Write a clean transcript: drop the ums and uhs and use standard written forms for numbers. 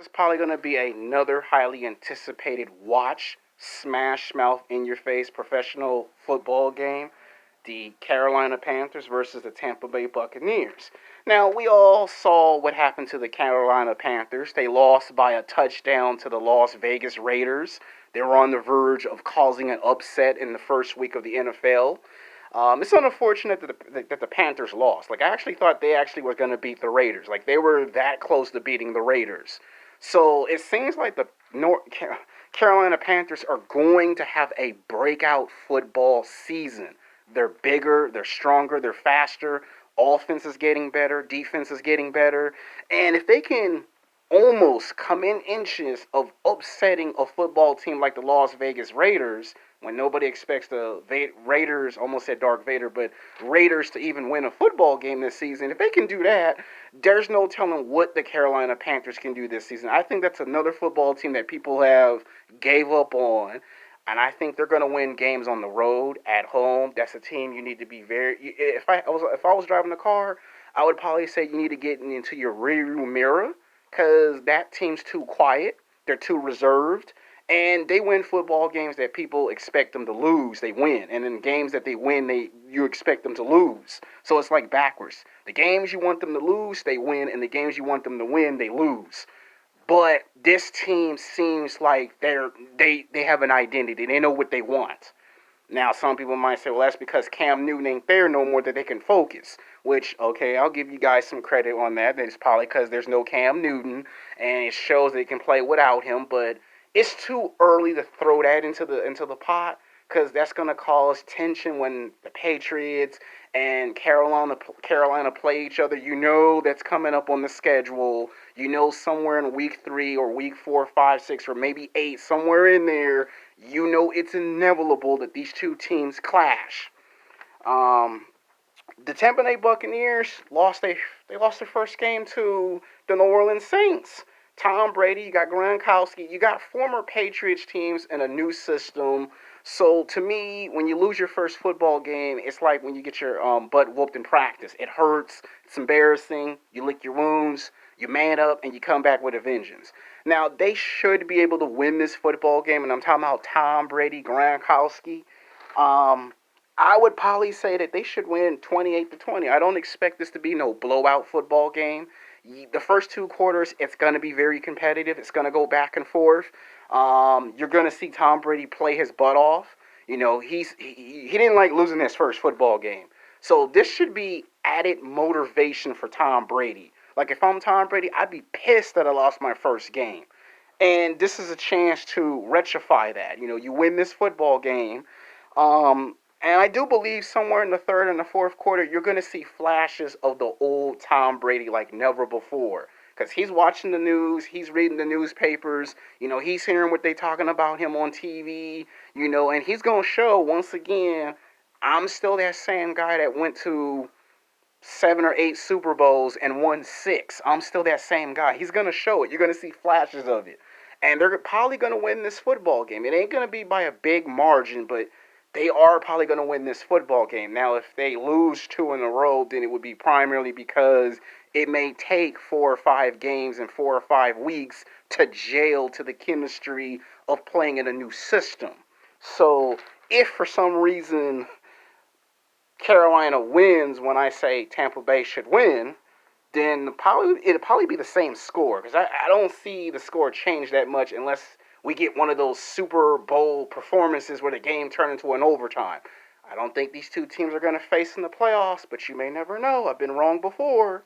it's probably going to be another highly anticipated watch, smash mouth in your face professional football game. The Carolina Panthers versus the Tampa Bay Buccaneers. Now, we all saw what happened to the Carolina Panthers. They lost by a touchdown to the Las Vegas Raiders. They were on the verge of causing an upset in the first week of the NFL. It's unfortunate that the Panthers lost. Like, I actually thought they actually were going to beat the Raiders. Like, they were that close to beating the Raiders. So it seems like the Carolina Panthers are going to have a breakout football season. They're bigger, they're stronger, they're faster. Offense is getting better, defense is getting better. And if they can almost come in inches of upsetting a football team like the Las Vegas Raiders, when nobody expects the Raiders, almost said Dark Vader, but Raiders to even win a football game this season, if they can do that, there's no telling what the Carolina Panthers can do this season. I think that's another football team that people have gave up on. And I think they're going to win games on the road, at home. That's a team you need to be very. If I was driving the car, I would probably say you need to get into your rearview mirror because that team's too quiet. They're too reserved, and they win football games that people expect them to lose. They win, and in games that they win, you expect them to lose. So it's like backwards. The games you want them to lose, they win, and the games you want them to win, they lose. But this team seems like they have an identity. They know what they want. Now, some people might say, well, that's because Cam Newton ain't there no more that they can focus. Which, okay, I'll give you guys some credit on that. It's probably because there's no Cam Newton, and it shows they can play without him. But it's too early to throw that into the pot because that's going to cause tension when the Patriots and Carolina play each other. You know that's coming up on the schedule. You know somewhere in week 3 or week 4, 5, 6, or maybe 8, somewhere in there, you know it's inevitable that these two teams clash. Um, the Tampa Bay Buccaneers lost their first game to the New Orleans Saints. Tom Brady, you got Gronkowski, you got former Patriots teams in a new system. So to me, when you lose your first football game, it's like when you get your butt whooped in practice. It hurts. It's embarrassing. You lick your wounds. You man up and you come back with a vengeance. Now they should be able to win this football game, and I'm talking about Tom Brady, Gronkowski. Um, I would probably say that they should win 28-20. I don't expect this to be no blowout football game. The first 2 quarters, it's going to be very competitive. It's going to go back and forth. You're going to see Tom Brady play his butt off. You know, he didn't like losing his first football game. So this should be added motivation for Tom Brady. Like if I'm Tom Brady, I'd be pissed that I lost my first game. And this is a chance to rectify that. You know, you win this football game. And I do believe somewhere in the third and the fourth quarter, you're going to see flashes of the old Tom Brady like never before. Because he's watching the news, he's reading the newspapers, you know, he's hearing what they talking about him on TV, you know, and he's going to show once again, I'm still that same guy that went to 7 or 8 Super Bowls and won 6. I'm still that same guy. He's going to show it. You're going to see flashes of it. And they're probably going to win this football game. It ain't going to be by a big margin, but they are probably going to win this football game. Now, if they lose 2 in a row, then it would be primarily because it may take 4 or 5 games and 4 or 5 weeks to jail to the chemistry of playing in a new system. So, if for some reason Carolina wins when I say Tampa Bay should win, then it'll probably be the same score because I don't see the score change that much unless we get one of those Super Bowl performances where the game turned into an overtime. I don't think these two teams are going to face in the playoffs, but you may never know. I've been wrong before.